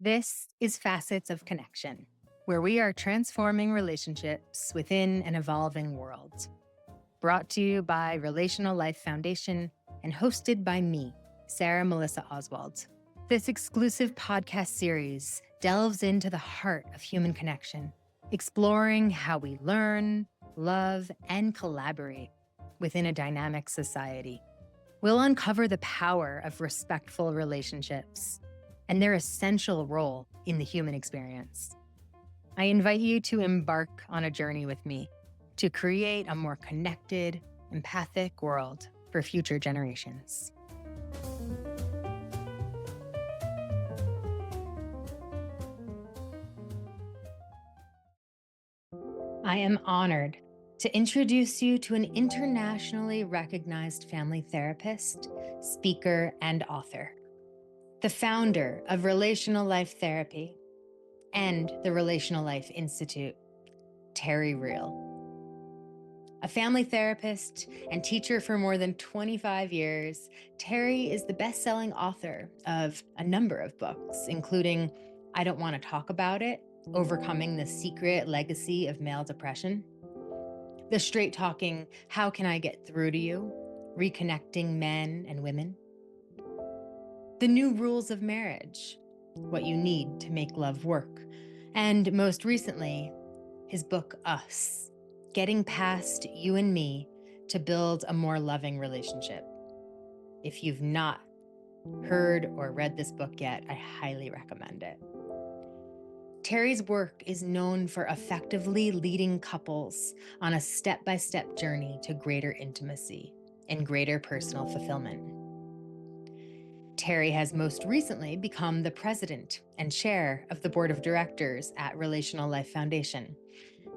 This is Facets of Connection, where we are transforming relationships within an evolving world. Brought to you by Relational Life Foundation and hosted by me, Sarah Melissa Oswald. This exclusive podcast series delves into the heart of human connection, exploring how we learn, love, and collaborate within a dynamic society. We'll uncover the power of respectful relationships and their essential role in the human experience. I invite you to embark on a journey with me to create a more connected, empathic world for future generations. I am honored to introduce you to an internationally recognized family therapist, speaker, and author, the founder of Relational Life Therapy and the Relational Life Institute, Terry Real. A family therapist and teacher for more than 25 years, Terry is the best-selling author of a number of books, including I Don't Want to Talk About It, Overcoming the Secret Legacy of Male Depression, the straight-talking How Can I Get Through to You, Reconnecting Men and Women, The New Rules of Marriage, What You Need to Make Love Work, and most recently, his book, Us, Getting Past You and Me to Build a More Loving Relationship. If you've not heard or read this book yet, I highly recommend it. Terry's work is known for effectively leading couples on a step-by-step journey to greater intimacy and greater personal fulfillment. Terry has most recently become the president and chair of the board of directors at Relational Life Foundation,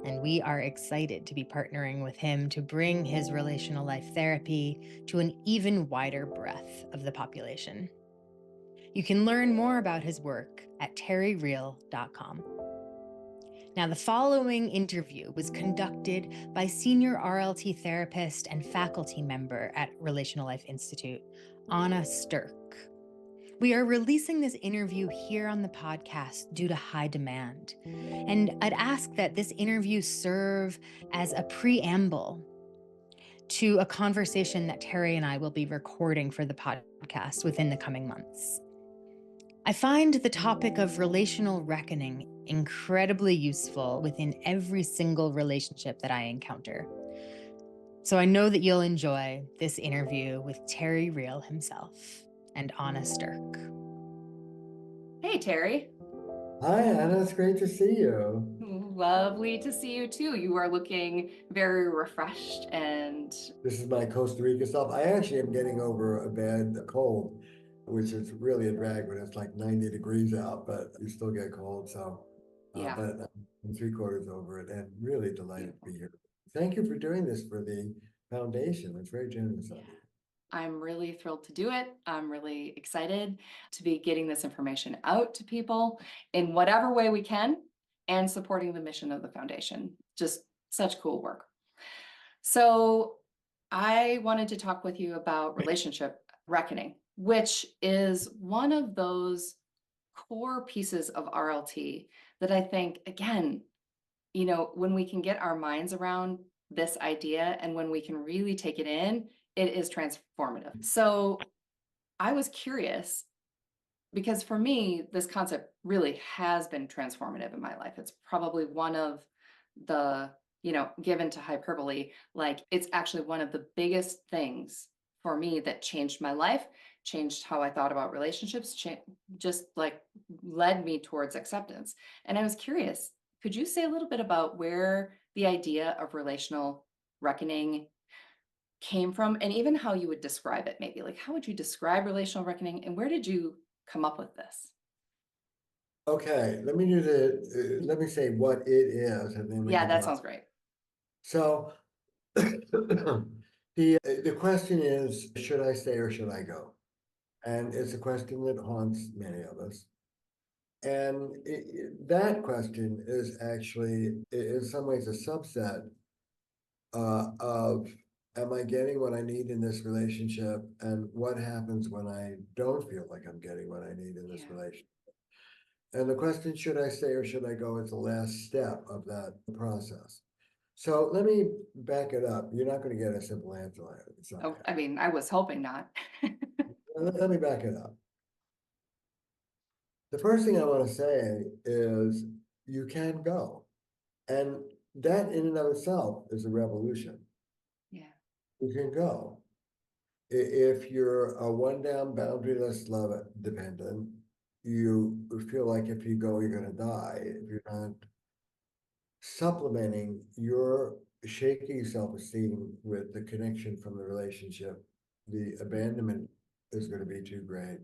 and we are excited to be partnering with him to bring his relational life therapy to an even wider breadth of the population. You can learn more about his work at terryreal.com. Now, the following interview was conducted by senior RLT therapist and faculty member at Relational Life Institute, Anna Sturk. We are releasing this interview here on the podcast due to high demand. And I'd ask that this interview serve as a preamble to a conversation that Terry and I will be recording for the podcast within the coming months. I find the topic of relational reckoning incredibly useful within every single relationship that I encounter. So I know that you'll enjoy this interview with Terry Real himself and Anna Sturk. Hey, Terry. Hi, Anna. It's great to see you. Lovely to see you too. You are looking very refreshed and... This is my Costa Rica self. I actually am getting over a bad cold, which is really a drag when it's like 90 degrees out, but you still get cold. So, Yeah. But I'm 3/4 over it and really delighted to be here. Thank you for doing this for the foundation. It's very generous of you. I'm really thrilled to do it. I'm really excited to be getting this information out to people in whatever way we can and supporting the mission of the foundation. Just such cool work. So I wanted to talk with you about relationship reckoning, which is one of those core pieces of RLT that I think, again, when we can get our minds around this idea and when we can really take it in, it is transformative. So I was curious because for me, this concept really has been transformative in my life. It's probably one of the, given to hyperbole, like it's actually one of the biggest things for me that changed my life, changed how I thought about relationships, just like led me towards acceptance. And I was curious, could you say a little bit about where the idea of relational reckoning came from and even how you would describe it? Maybe like, how would you describe relational reckoning and where did you come up with this? Okay, let me say what it is, and then we Yeah, can that talk. sounds great. So the question is, should I stay or should I go? And it's a question that haunts many of us. And that question is actually, in some ways, a subset of, am I getting what I need in this relationship? And what happens when I don't feel like I'm getting what I need in this relationship? And the question, should I stay or should I go, is the last step of that process. So let me back it up. You're not going to get a simple answer on it. It's not Oh, gonna I mean, I was hoping not. happen. Let me back it up. The first thing I want to say is you can go. And that in and of itself is a revolution. Yeah. You can go. If you're a one down boundaryless love dependent, you feel like if you go, you're going to die. If you're not supplementing your shaky self-esteem with the connection from the relationship, the abandonment is going to be too great.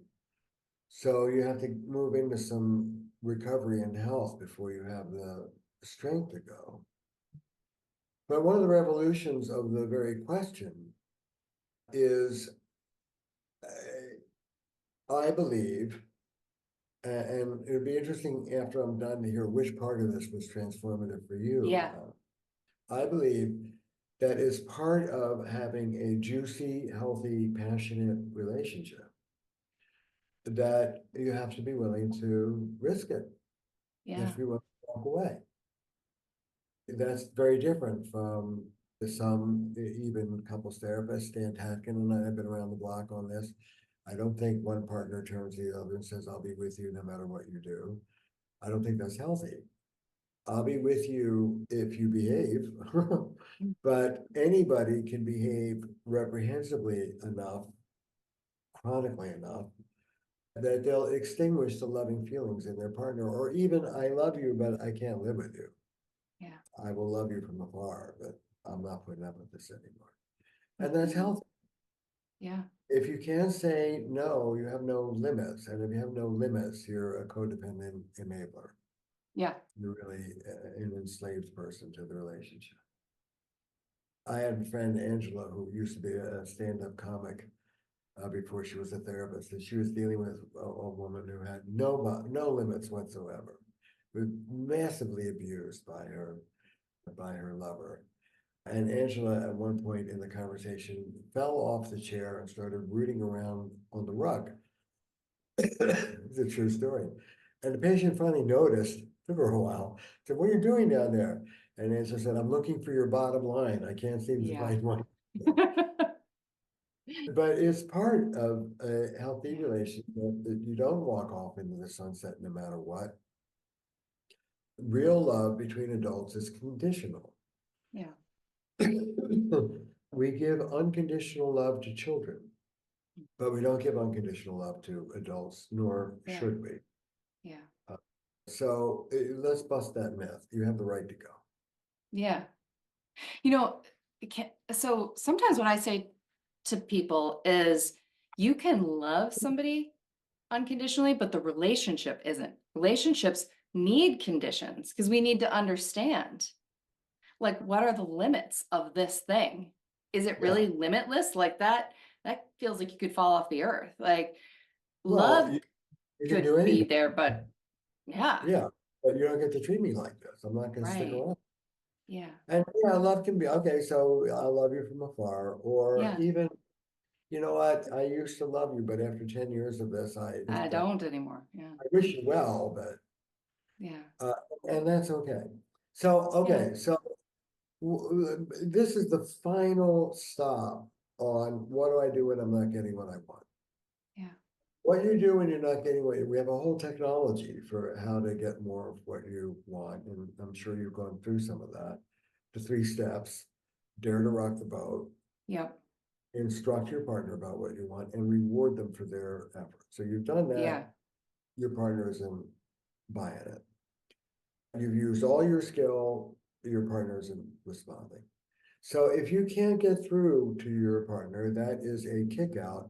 So you have to move into some recovery and health before you have the strength to go. But one of the revolutions of the very question is, I believe, and it would be interesting after I'm done to hear which part of this was transformative for you. Yeah. I believe that is part of having a juicy, healthy, passionate relationship, that you have to be willing to risk it. You Yeah. have to be willing to walk away. That's very different from some, even couples therapists. Stan Tatkin and I have been around the block on this. I don't think one partner turns to the other and says, I'll be with you no matter what you do. I don't think that's healthy. I'll be with you if you behave, but anybody can behave reprehensibly enough, chronically enough, that they'll extinguish the loving feelings in their partner, or even, I love you, but I can't live with you. Yeah. I will love you from afar, but I'm not putting up with this anymore. And that's healthy. Yeah. If you can't say no, you have no limits. And if you have no limits, you're a codependent enabler. Yeah. You're really an enslaved person to the relationship. I had a friend, Angela, who used to be a stand-up comic before she was a therapist, and she was dealing with a woman who had no limits whatsoever, was massively abused by her lover. And Angela, at one point in the conversation, fell off the chair and started rooting around on the rug. It's a true story. And the patient finally noticed, took her a while, said, what are you doing down there? And Angela said, I'm looking for your bottom line. I can't seem to Yeah. find one. But it's part of a healthy relationship that you don't walk off into the sunset no matter what. Real love between adults is conditional. Yeah. We give unconditional love to children, but we don't give unconditional love to adults, nor Yeah. should we. Yeah. So let's bust that myth. You have the right to go. Yeah. You know, so sometimes when I say to people is you can love somebody unconditionally, but the relationship isn't. Relationships need conditions because we need to understand, like, what are the limits of this thing? Is it really limitless like that? That feels like you could fall off the earth. Like love you can do could be anything. there, but yeah, But you don't get to treat me like this. I'm not going to stick right. around. Yeah. And love can be, okay, so I love you from afar, or Yeah. even, you know what, I used to love you, but after 10 years of this, I don't anymore. Yeah. I wish you well, but, Yeah. and that's okay. So, okay, so this is the final stop on what do I do when I'm not getting what I want? Yeah. What you do when you're not getting what we have a whole technology for how to get more of what you want. And I'm sure you've gone through some of that. The 3 steps: dare to rock the boat, Yep. instruct your partner about what you want, and reward them for their effort. So you've done that, Yeah. your partner isn't buying it. You've used all your skill, your partner isn't responding. So if you can't get through to your partner, that is a kick out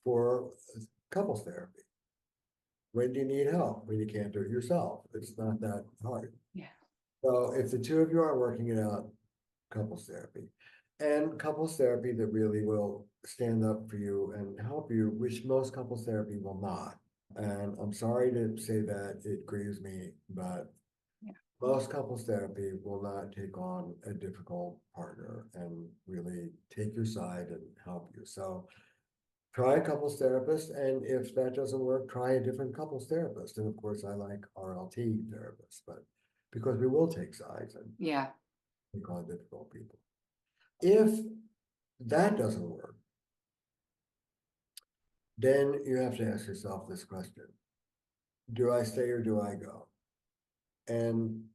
for couples therapy. When do you need help? When you can't do it yourself. It's not that hard. Yeah. So if the two of you are working it out, couples therapy. And couples therapy that really will stand up for you and help you, which most couples therapy will not. And I'm sorry to say that, it grieves me, but Yeah. most couples therapy will not take on a difficult partner and really take your side and help you. So try a couples therapist, and if that doesn't work, try a different couples therapist. And of course, I like RLT therapists, but because we will take sides and Yeah. take on difficult people. If that doesn't work, then you have to ask yourself this question: do I stay or do I go? And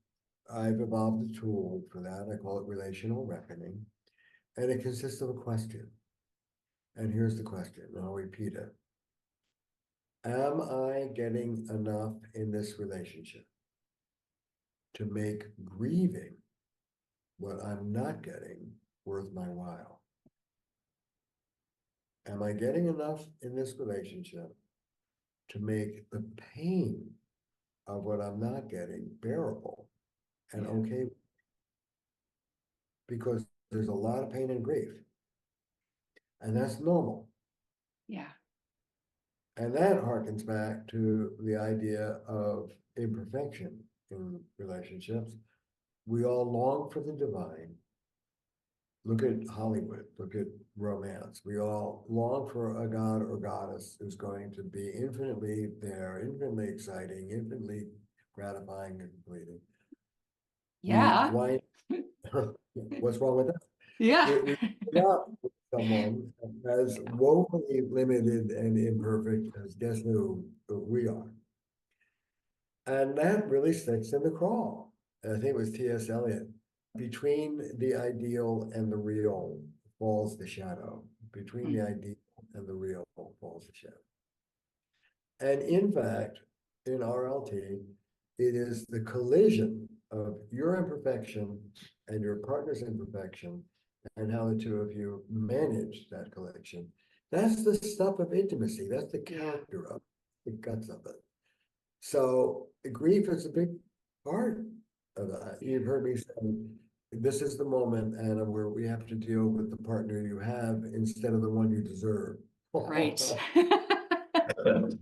I've evolved a tool for that. I call it Relational Reckoning, and it consists of a question. And here's the question, and I'll repeat it. Am I getting enough in this relationship to make grieving what I'm not getting worth my while? Am I getting enough in this relationship to make the pain of what I'm not getting bearable and Yeah. okay? Because there's a lot of pain and grief, and that's normal. Yeah. And that harkens back to the idea of imperfection in relationships. We all long for the divine. Look at Hollywood, look at romance. We all long for a god or goddess who's going to be infinitely there, infinitely exciting, infinitely gratifying and completing. Yeah. Why? What's wrong with that? Yeah. We end up with someone as woefully limited and imperfect as guess who we are. And that really sticks in the craw. And I think it was T.S. Eliot. Between the ideal and the real falls the shadow. Between the ideal and the real falls the shadow. And in fact, in RLT, it is the collision of your imperfection and your partner's imperfection and how the two of you manage that collection. That's the stuff of intimacy. That's the character of it, the guts of it. So grief is a big part of that. You've heard me say, this is the moment, Anna, where we have to deal with the partner you have instead of the one you deserve. Right. And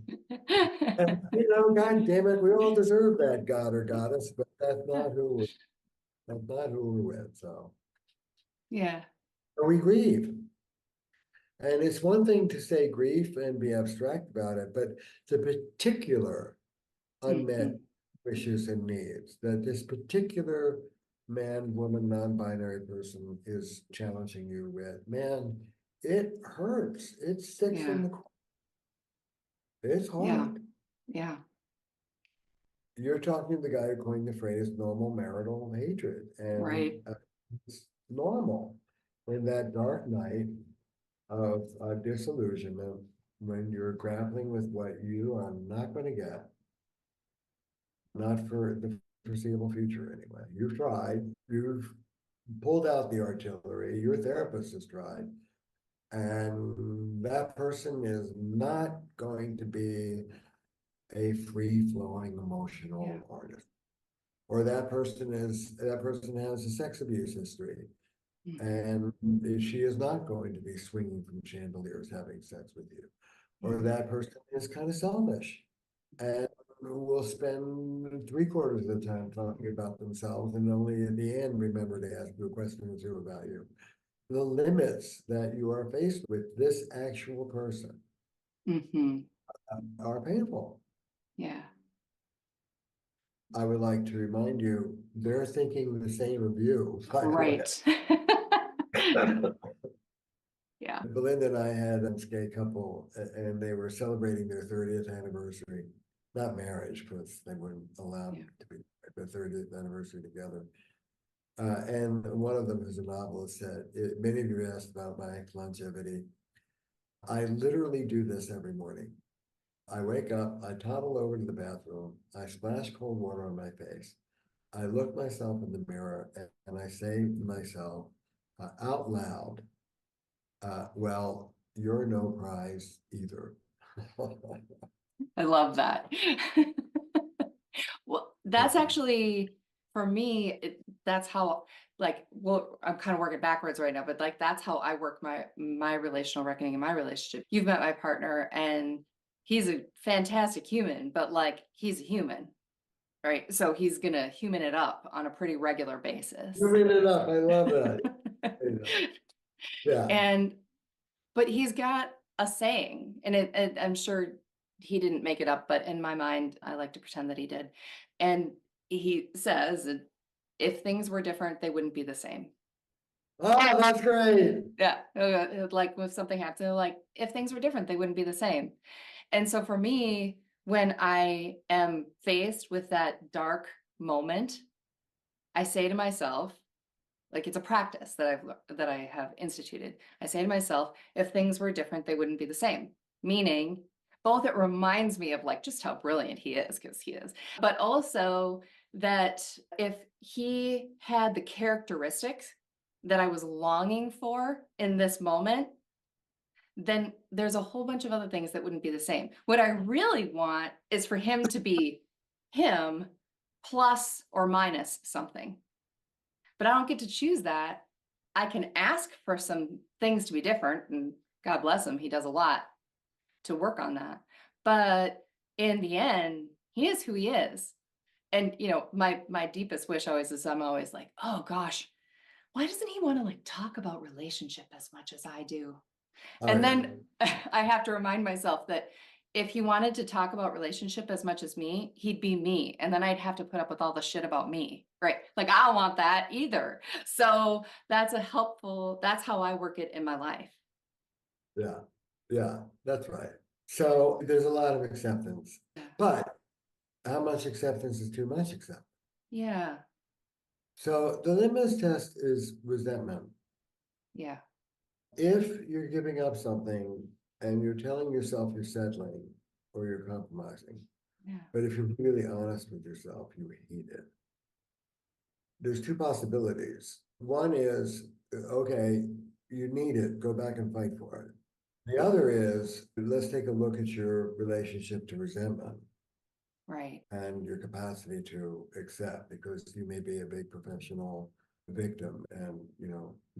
God damn it, we all deserve that god or goddess, but that's not who we're with. So Yeah. we grieve. And it's one thing to say grief and be abstract about it, but the particular unmet wishes and needs that this particular man, woman, non-binary person is challenging you with, man, it hurts. It sticks in the core. It's hard. Yeah. You're talking to the guy who coined the phrase normal marital hatred, and Right. it's normal in that dark night of disillusionment when you're grappling with what you are not going to get, not for the foreseeable future anyway. You've tried, you've pulled out the artillery, your therapist has tried, and that person is not going to be a free-flowing emotional artist. Or that person has a sex abuse history, and she is not going to be swinging from chandeliers having sex with you. Or that person is kind of selfish and will spend 3/4 of the time talking about themselves and only at the end remember to ask you a question or two about you. The limits that you are faced with this actual person are painful. Yeah. I would like to remind you, they're thinking the same of you. Right. Yeah. Belinda and I had a gay couple, and they were celebrating their 30th anniversary, not marriage, because they weren't allowed to be their 30th anniversary together. And one of them, who's a novelist, said, many of you asked about my longevity. I literally do this every morning. I wake up, I toddle over to the bathroom, I splash cold water on my face. I look myself in the mirror and I say to myself out loud, well, you're no prize either. I love that. Well, that's actually, for me, that's how, like, well, I'm kind of working backwards right now, but like, that's how I work my relational reckoning in my relationship. You've met my partner and he's a fantastic human, but like, he's a human, right? So he's gonna human it up on a pretty regular basis. Human it up, I love that. Yeah. And, but he's got a saying, and I'm sure he didn't make it up, but in my mind, I like to pretend that he did. And he says, if things were different, they wouldn't be the same. Oh, that's great. Yeah. Like if something happened, like if things were different, they wouldn't be the same. And so for me, when I am faced with that dark moment, I say to myself, like it's a practice that I have instituted. I say to myself, if things were different, they wouldn't be the same. Meaning, both it reminds me of like just how brilliant he is, because he is, but also that if he had the characteristics that I was longing for in this moment, then there's a whole bunch of other things that wouldn't be the same. What I really want is for him to be him plus or minus something. But I don't get to choose that. I can ask for some things to be different, and God bless him, he does a lot to work on that. But in the end, he is who he is. And my deepest wish always is I'm always like, oh gosh, why doesn't he want to like talk about relationship as much as I do? And then I have to remind myself that if he wanted to talk about relationship as much as me, he'd be me. And then I'd have to put up with all the shit about me, right? Like I don't want that either. So that's how I work it in my life. Yeah, that's right. So there's a lot of acceptance, but how much acceptance is too much acceptance? Yeah. So the litmus test is resentment. Yeah. If you're giving up something and you're telling yourself you're settling or you're compromising, Yeah. but if you're really honest with yourself, you hate it. There's two possibilities. One is, okay, you need it, go back and fight for it. The other is, let's take a look at your relationship to resentment. Right. And your capacity to accept, because you may be a big professional victim and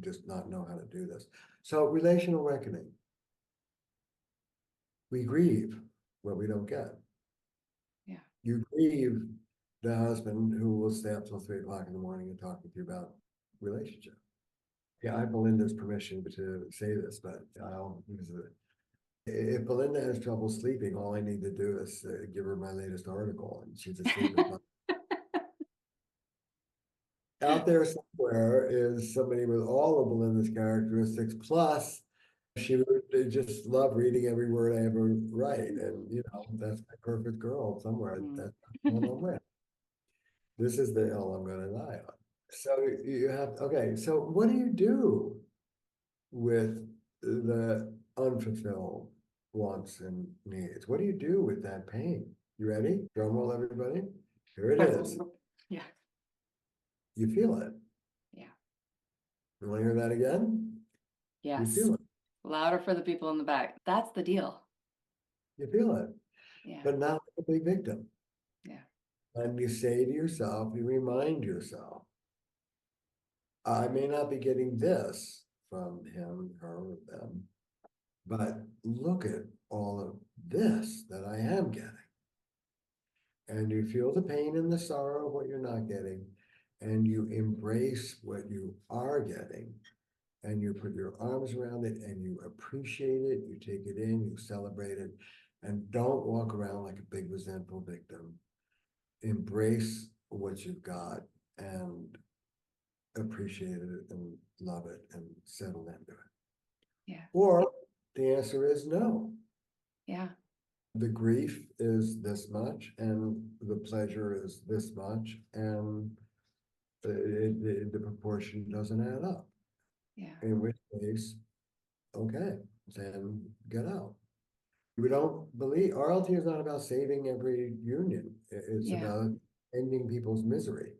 just not know how to do this. So relational reckoning. We grieve what we don't get. Yeah. You grieve the husband who will stay up till 3 o'clock in the morning and talk with you about relationship. Yeah, I have Belinda's permission to say this, but I'll use it. If Belinda has trouble sleeping, all I need to do is give her my latest article, and she's asleep. Out there somewhere is somebody with all of Belinda's characteristics, plus she would just love reading every word I ever write. And that's my perfect girl somewhere. That's what I'm with. This is the hill I'm going to die on. So you have, okay, so what do you do with the unfulfilled wants and needs? What do you do with that pain? You ready? Drum roll, everybody. Here it is. Yeah. You feel it. Yeah. You want to hear that again? Yes. You feel it. Louder for the people in the back. That's the deal. You feel it. Yeah. But not like a big victim. Yeah. And you say to yourself, you remind yourself, I may not be getting this from him, her, or them, but look at all of this that I am getting. And you feel the pain and the sorrow of what you're not getting, and you embrace what you are getting, and you put your arms around it and you appreciate it, you take it in, you celebrate it, and don't walk around like a big resentful victim. Embrace what you've got and appreciate it and love it and settle into it. Yeah. Or the answer is no. Yeah. The grief is this much and the pleasure is this much, and the proportion doesn't add up. Yeah. In which case, okay, then get out. We don't believe RLT is not about saving every union. It's about ending people's misery.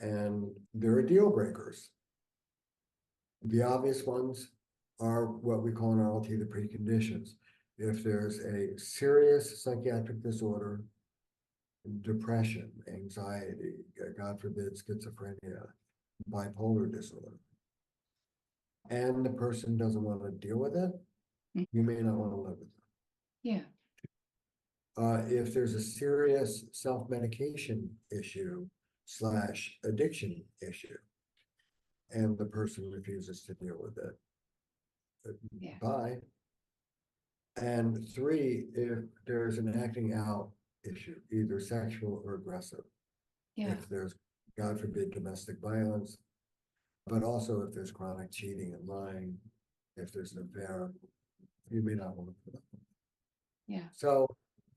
And there are deal breakers. The obvious ones are what we call in RLT the preconditions. If there's a serious psychiatric disorder, depression, anxiety, God forbid, schizophrenia, bipolar disorder, and the person doesn't want to deal with it, you may not want to live with them. Yeah. If there's a serious self-medication issue / addiction issue, and the person refuses to deal with it, bye, And 3, if there's an acting out issue, either sexual or aggressive. Yeah. If there's, God forbid, domestic violence, but also if there's chronic cheating and lying, if there's an affair, you may not want to put up. Yeah. So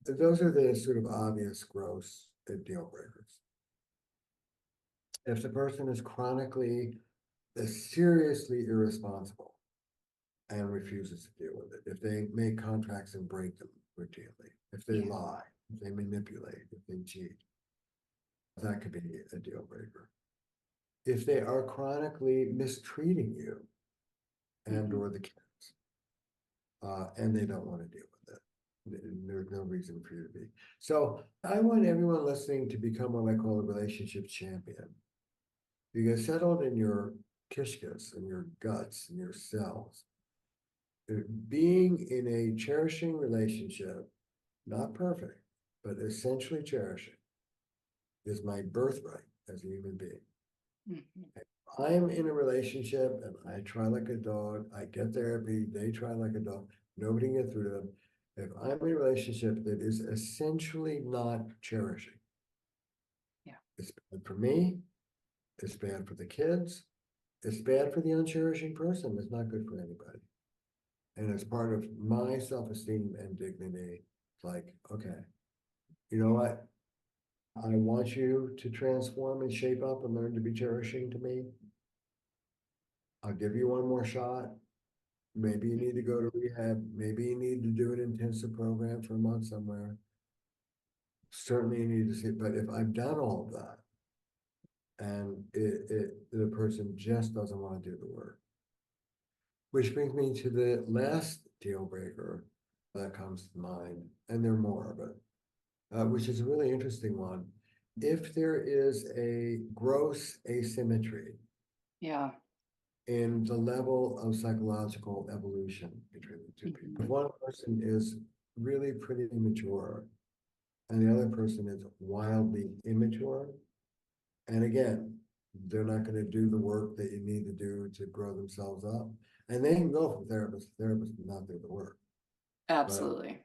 those are the sort of obvious gross deal breakers. If the person is chronically, seriously irresponsible and refuses to deal with it, if they make contracts and break them routinely, if they Yeah. lie, if they manipulate, if they cheat, that could be a deal breaker. If they are chronically mistreating you and or the kids, and they don't want to deal with it, there's no reason for you to be. So I want everyone listening to become what I call a relationship champion. You get settled in your kishkas and your guts and your cells. Being in a cherishing relationship, not perfect, but essentially cherishing, is my birthright as a human being. I'm in a relationship and I try like a dog, I get therapy, they try like a dog, nobody can get through to them. If I'm in a relationship that is essentially not cherishing, Yeah. it's bad for me, it's bad for the kids, it's bad for the uncherishing person, it's not good for anybody. And as part of my self-esteem and dignity, it's like, okay, you know what? I want you to transform and shape up and learn to be cherishing to me. I'll give you one more shot. Maybe you need to go to rehab. Maybe you need to do an intensive program for a month somewhere. Certainly you need to see, but if I've done all of that and the person just doesn't want to do the work, which brings me to the last deal breaker that comes to mind, and there are more, but which is a really interesting one. If there is a gross asymmetry Yeah. in the level of psychological evolution between the two people, if one person is really pretty mature and the other person is wildly immature, and again, they're not going to do the work that you need to do to grow themselves up. And they can go from therapist to therapist and not do the work. Absolutely.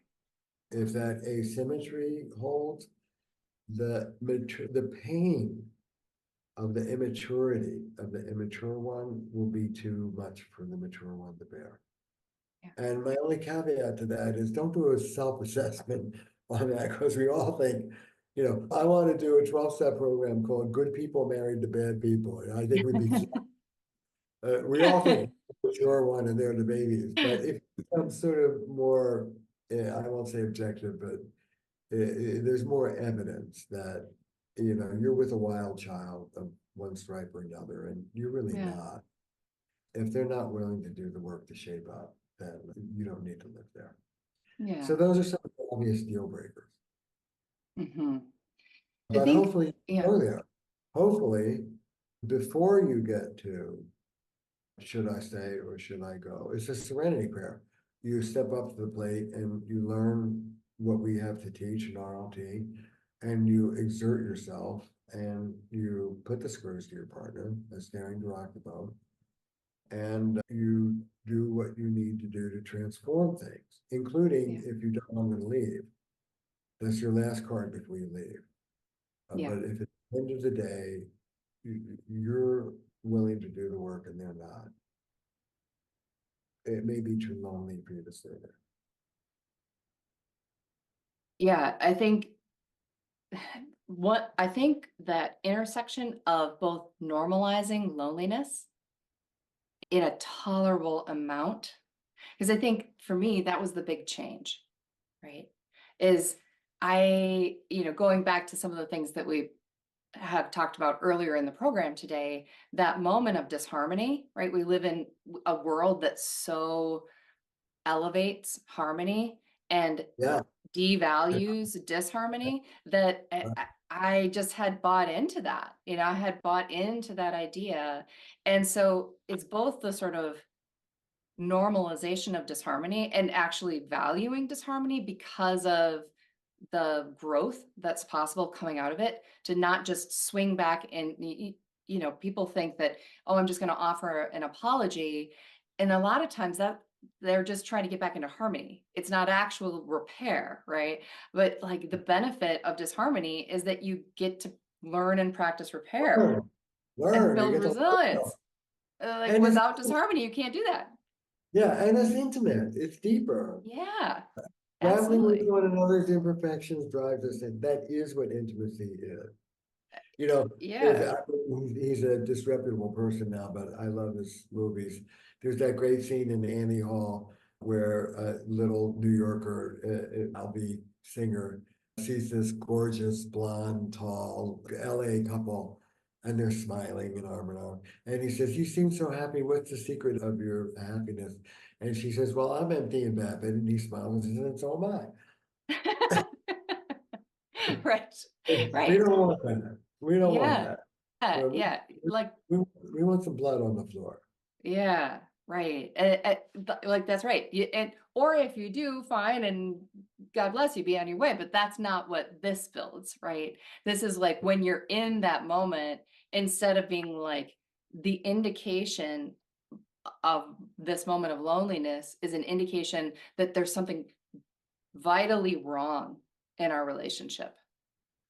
But if that asymmetry holds, the pain of the immaturity of the immature one will be too much for the mature one to bear. Yeah. And my only caveat to that is don't do a self-assessment on that, because we all think, you know, I want to do a 12-step program called Good People Married to Bad People. And I think we'd be we all think mature one and they're the babies, but if it becomes sort of more, I won't say objective, but there's more evidence that, you know, you're with a wild child of one stripe or another, and you're really Yeah. not. If they're not willing to do the work to shape up, then you don't need to live there. Yeah. So those are some of the obvious deal breakers. I But think, hopefully you yeah. go there. Hopefully, before you get to should I stay or should I go, it's a serenity prayer. You step up to the plate and you learn what we have to teach in RLT, and you exert yourself and you put the screws to your partner that's daring to rock the boat, and you do what you need to do to transform things, including if you don't want to leave. That's your last card before you leave. Yeah. But if at the end of the day, you're willing to do the work and they're not, it may be too lonely for you to stay there. Yeah, I think that intersection of both normalizing loneliness in a tolerable amount, because I think for me, that was the big change, right? Is going back to some of the things that we have talked about earlier in the program today, that moment of disharmony, right? We live in a world that so elevates harmony and Yeah. devalues disharmony that I just had bought into that. I had bought into that idea. And so it's both the sort of normalization of disharmony and actually valuing disharmony because of the growth that's possible coming out of it, to not just swing back and, people think that, oh, I'm just going to offer an apology. And a lot of times they're just trying to get back into harmony. It's not actual repair, right? But like the benefit of disharmony is that you get to learn and practice repair and Learn, you build get to resilience. learn. Like And it's, without disharmony, you can't do that. yeah, and it's intimate, it's deeper. Yeah, Grappling with absolutely. one another's imperfections drives us, and that is what intimacy is. You know, Yeah. he's a disreputable person now, but I love his movies. There's that great scene in Annie Hall where a little New Yorker, Albie singer, sees this gorgeous, blonde, tall LA couple, and they're smiling and arm in arm. And he says, "You seem so happy. What's the secret of your happiness?" And she says, "Well, I'm empty and vapid." And he smiles and says, "And so am I." Right. We Right. don't want that. We don't want Yeah. that. Yeah. Well, Yeah. Like, we want some blood on the floor. yeah. Right. Like that's right. And or if you do, fine, and God bless you, be on your way. But that's not what this builds, right? This is like when you're in that moment, instead of being like the indication of this moment of loneliness is an indication that there's something vitally wrong in our relationship,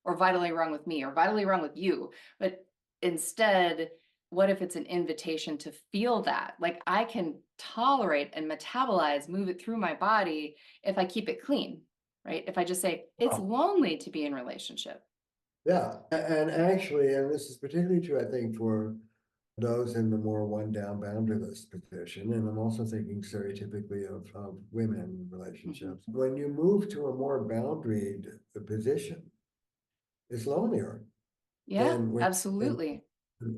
or vitally wrong with me, or vitally wrong with you. But instead, what if it's an invitation to feel that? Like I can tolerate and metabolize, move it through my body if I keep it clean, right? If I just say, it's lonely to be in relationship. Yeah, and actually, and this is particularly true, I think, for those in the more one down boundaryless position, and I'm also thinking stereotypically of women in relationships. When you move to a more boundaried position, it's lonelier Yeah, than when absolutely.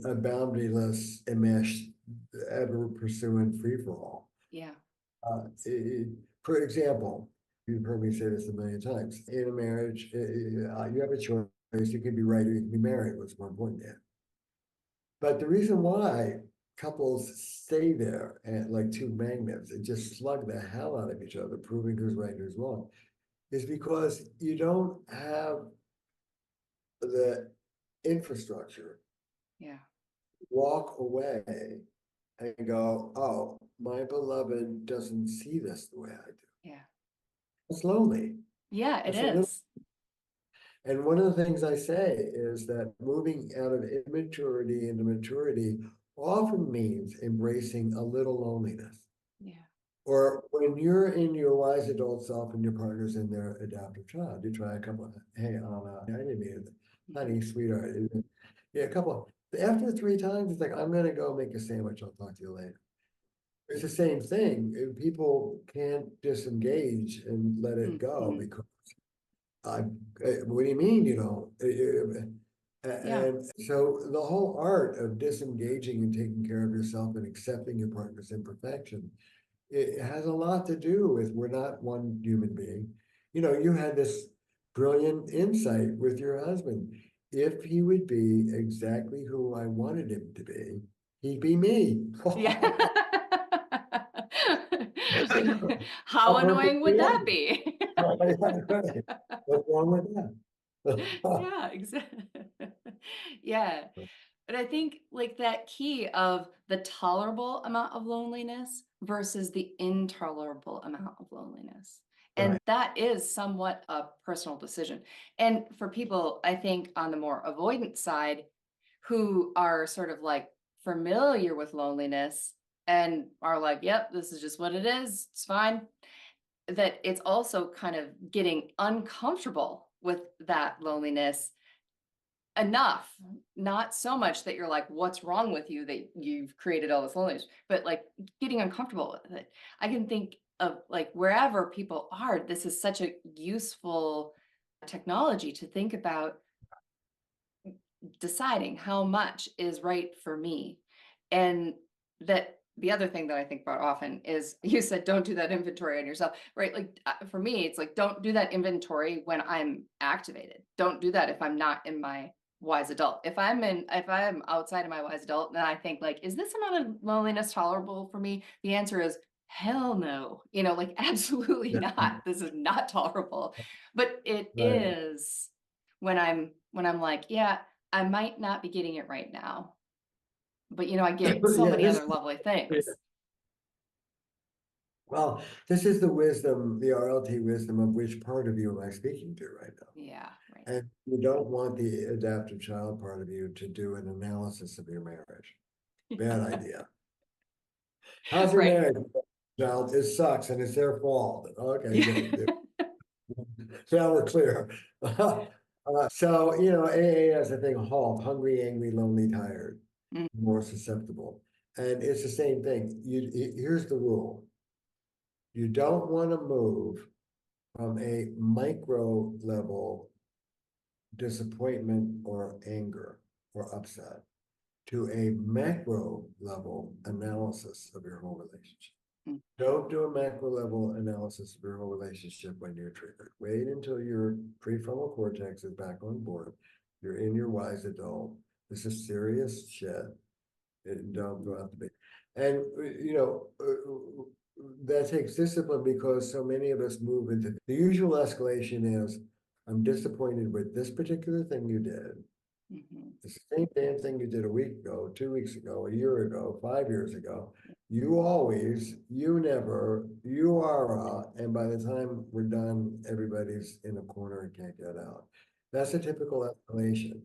a boundaryless, enmeshed, ever pursuing free for all. Yeah. For example, you've heard me say this a million times. In a marriage, you have a choice. You can be right or you can be married. What's more important to you? But the reason why couples stay there and like two magnets and just slug the hell out of each other, proving who's right and who's wrong, is because you don't have the infrastructure. Yeah. Walk away and go, "Oh, my beloved doesn't see this the way I do." Yeah. It's lonely. Yeah, it It's a little, is. and one of the things I say is that moving out of immaturity into maturity often means embracing a little loneliness. Yeah. Or when you're in your wise adult self and your partner's in their adaptive child, you try a couple of, "Hey, Anna, I didn't mean it. Honey, sweetheart." Yeah, a couple. After 3 times, it's like, "I'm gonna go make a sandwich. I'll talk to you later." It's the same thing. People can't disengage and let it go Mhm. because what do you mean you don't? Yeah. And so the whole art of disengaging and taking care of yourself and accepting your partner's imperfection, it has a lot to do with we're not one human being. You know, you had this brilliant insight with your husband. If he would be exactly who I wanted him to be, he'd be me. Yeah. How How annoying would perfectly that ended. be? Right. What's wrong with that? Yeah, exactly. Yeah. But I think like that key of the tolerable amount of loneliness versus the intolerable amount of loneliness. And Right. that is somewhat a personal decision. And for people, I think on the more avoidant side, who are sort of like familiar with loneliness and are like, yep, this is just what it is. It's fine. That it's also kind of getting uncomfortable with that loneliness enough, not so much that you're like, what's wrong with you that you've created all this loneliness, but like getting uncomfortable with it. I can think of like wherever people are, this is such a useful technology to think about deciding how much is right for me. And that the other thing that I think about often is you said, don't do that inventory on yourself, right? Like for me, it's like, don't do that inventory when I'm activated. Don't do that if I'm not in my wise adult. If I'm outside of my wise adult, then I think like, is this amount of loneliness tolerable for me? The answer is hell no, like absolutely Yeah. not. This is not tolerable, but it Right. is when I'm like, yeah, I might not be getting it right now, but I get so Yeah, many this other lovely things. Well, this is the wisdom, the RLT wisdom of which part of you am I speaking to right now? Yeah, right. And you don't want the adaptive child part of you to do an analysis of your marriage. Bad idea. How's your Right. marriage, child? It sucks and it's their fault. Okay, good. So now we're clear. So, AA has a thing, HALT, hungry, angry, lonely, tired, Mm. more susceptible. And it's the same thing. Here's the rule. You don't want to move from a micro level disappointment or anger or upset to a macro level analysis of your whole relationship. Mm. Don't do a macro level analysis of your whole relationship when you're triggered. Wait until your prefrontal cortex is back on board. You're in your wise adult. This is serious shit. Don't go out to be. And, that takes discipline because so many of us move into the usual escalation is, I'm disappointed with this particular thing you did. Mhm. It's the same damn thing you did a week ago, 2 weeks ago, a year ago, 5 years ago. You always, you never, you are, and by the time we're done, everybody's in a corner and can't get out. That's a typical escalation.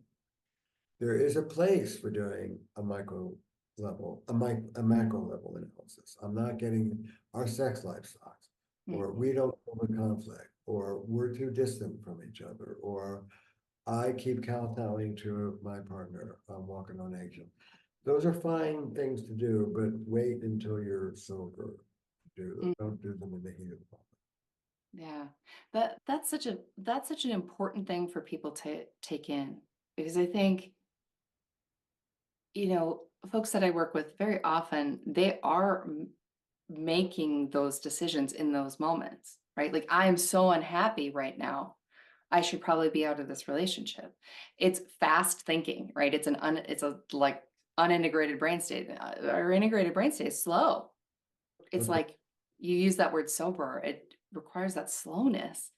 There is a place for doing a micro level, a macro level analysis. I'm not getting our sex life sucks, or we don't have a conflict, or we're too distant from each other, or I keep kowtowing to my partner. I'm walking on eggshells. Those are fine things to do, but wait until you're sober. Don't do them in the heat of the moment. Yeah, that's such an important thing for people to take in, because I think, folks that I work with very often, they are making those decisions in those moments, right? Like, I am so unhappy right now. I should probably be out of this relationship. It's fast thinking, right? It's a like unintegrated brain state. Our integrated brain state is slow. It's Okay. like you use that word sober. It requires that slowness.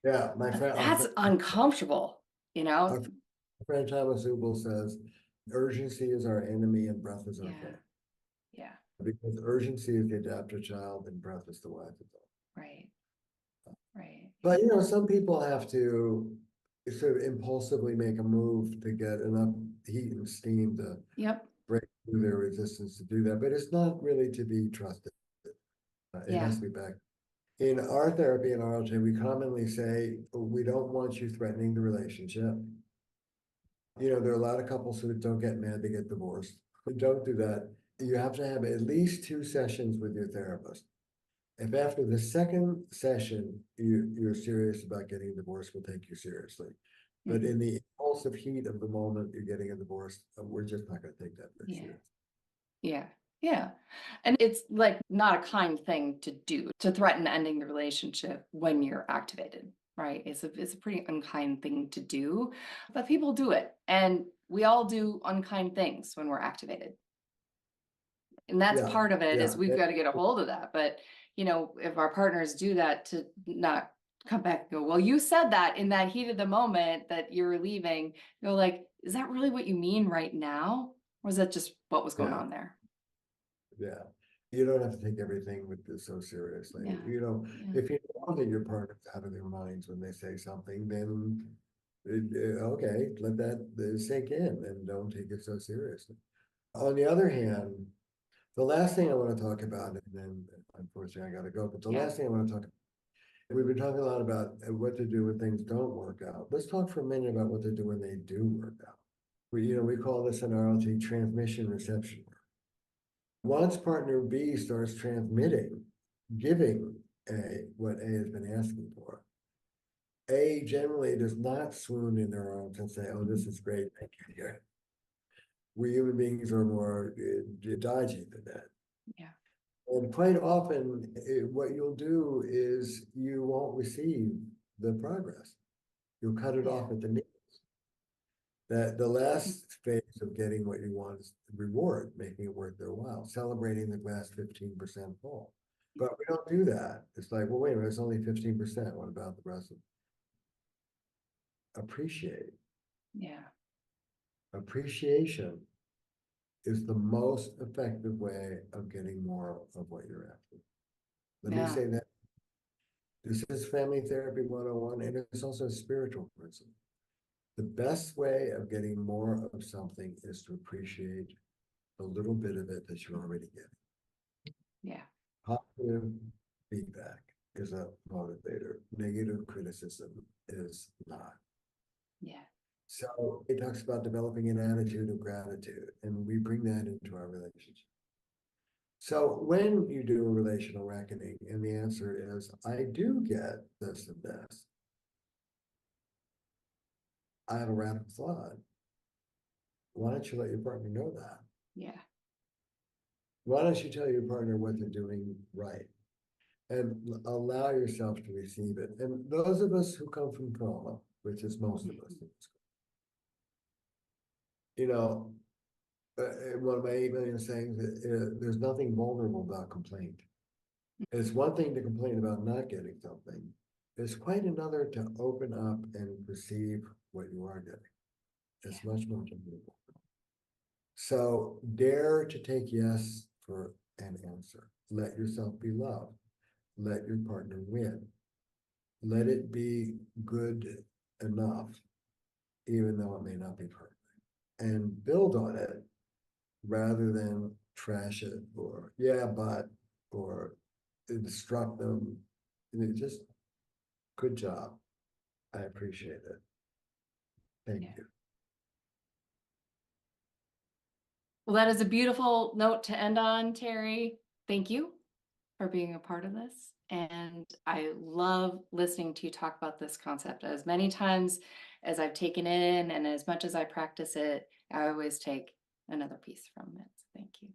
Yeah, But that's uncomfortable, our friend Thomas Ubel says, urgency is our enemy and breath is our Yeah. friend. Yeah. Because urgency is the adaptive child and breath is the wise adult. Right. Right. But some people have to sort of impulsively make a move to get enough heat and steam to Yep. break through their resistance to do that. But it's not really to be trusted. It Yeah. has to be back. In our therapy in RLJ, we commonly say, we don't want you threatening the relationship. There are a lot of couples who don't get mad, they get divorced. But don't do that. You have to have at least 2 sessions with your therapist. If after the second session, you're serious about getting divorced, we'll take you seriously. But in the impulsive heat of the moment, you're getting a divorce, we're just not going to take that very serious. Yeah. Yeah. And it's like not a kind thing to do, to threaten ending the relationship when you're activated, right? It's a pretty unkind thing to do, but people do it. And we all do unkind things when we're activated. And that's Yeah, part of it, is yeah. we've got to get a hold of that. But, if our partners do that, to not come back and go, well, you said that in that heat of the moment that you were leaving, like, is that really what you mean right now? Or is that just what was going Yeah. on there? Yeah, you don't have to take everything with this so seriously. Yeah. If you know that your partner's out of their minds when they say something, then okay, let that sink in and don't take it so seriously. On the other hand, the last thing I want to talk about, and then unfortunately I got to go, but the last thing I want to talk about, we've been talking a lot about what to do when things don't work out. Let's talk for a minute about what to do when they do work out. We call this in RLT transmission reception. Once partner B starts transmitting, giving A what A has been asking for, A generally does not swoon in their arms and say, oh, this is great, thank you, dear. We human beings are more dodgy than that. Yeah. And quite often, what you'll do is you won't receive the progress. You'll cut it off at the knees. That the last phase of getting what you want is reward, making it worth their while, celebrating the glass 15% full. But we don't do that. It's like, well, wait a minute, it's only 15%. What about the rest of it? Appreciate. Yeah. Appreciation is the most effective way of getting more of what you're after. Let me say that this is Family Therapy 101, and it's also a spiritual principle. The best way of getting more of something is to appreciate a little bit of it that you're already getting. Yeah. Positive feedback is a motivator. Negative criticism is not. Yeah. So it talks about developing an attitude of gratitude, and we bring that into our relationship. So when you do a relational reckoning, and the answer is, I do get this and this, I have a radical thought. Why don't you let your partner know that? Yeah. Why don't you tell your partner what they're doing right? And allow yourself to receive it. And those of us who come from trauma, which is most of us, you know, one of my 8 million sayings that there's nothing vulnerable about complaint. It's one thing to complain about not getting something. It's quite another to open up and perceive what you are getting. It's much more vulnerable. So dare to take yes for an answer. Let yourself be loved. Let your partner win. Let it be good enough, even though it may not be perfect. And build on it rather than trash it or or instruct them. Just good job. I appreciate it. Thank you. Well, that is a beautiful note to end on, Terry. Thank you for being a part of this. And I love listening to you talk about this concept. As many times as I've taken it in and as much as I practice it, I always take another piece from it. So thank you.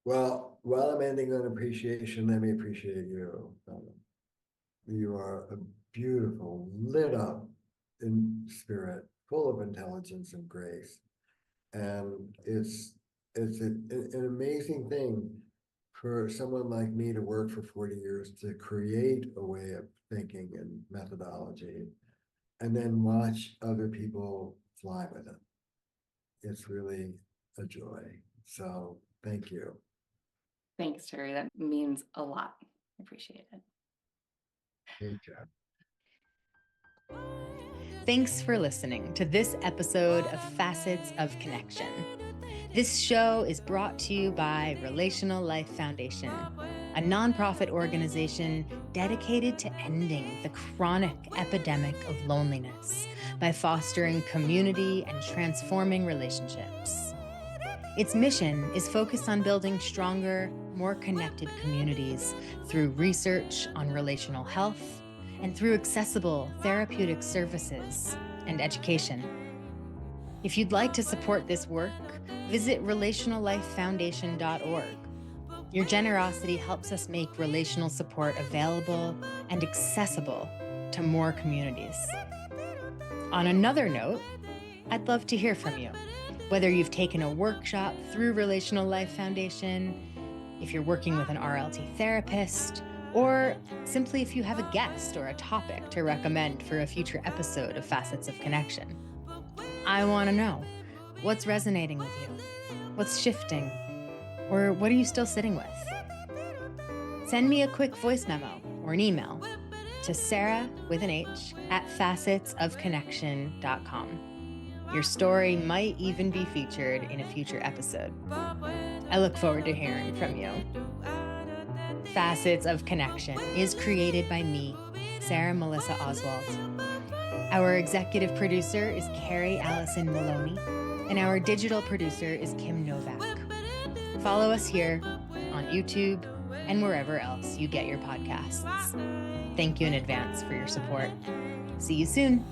Well, while I'm ending on appreciation, let me appreciate you. You are a beautiful, lit up in spirit, full of intelligence and grace. And it's an amazing thing for someone like me to work for 40 years to create a way of thinking and methodology, and then watch other people fly with it. It's really a joy. So thank you. Thanks, Terry. That means a lot. I appreciate it. Good job. Thanks for listening to this episode of Facets of Connection. This show is brought to you by Relational Life Foundation, a nonprofit organization dedicated to ending the chronic epidemic of loneliness by fostering community and transforming relationships. Its mission is focused on building stronger, more connected communities through research on relational health and through accessible therapeutic services and education. If you'd like to support this work, visit relationallifefoundation.org. Your generosity helps us make relational support available and accessible to more communities. On another note, I'd love to hear from you. Whether you've taken a workshop through Relational Life Foundation, if you're working with an RLT therapist, or simply if you have a guest or a topic to recommend for a future episode of Facets of Connection. I want to know, what's resonating with you? What's shifting? Or what are you still sitting with? Send me a quick voice memo or an email to Sarah with an H at facetsofconnection.com. Your story might even be featured in a future episode. I look forward to hearing from you. Facets of Connection is created by me, Sarah Melissa Oswald. Our executive producer is Carrie Allison Maloney, and our digital producer is Kim Novak. Follow us here on YouTube and wherever else you get your podcasts. Thank you in advance for your support. See you soon.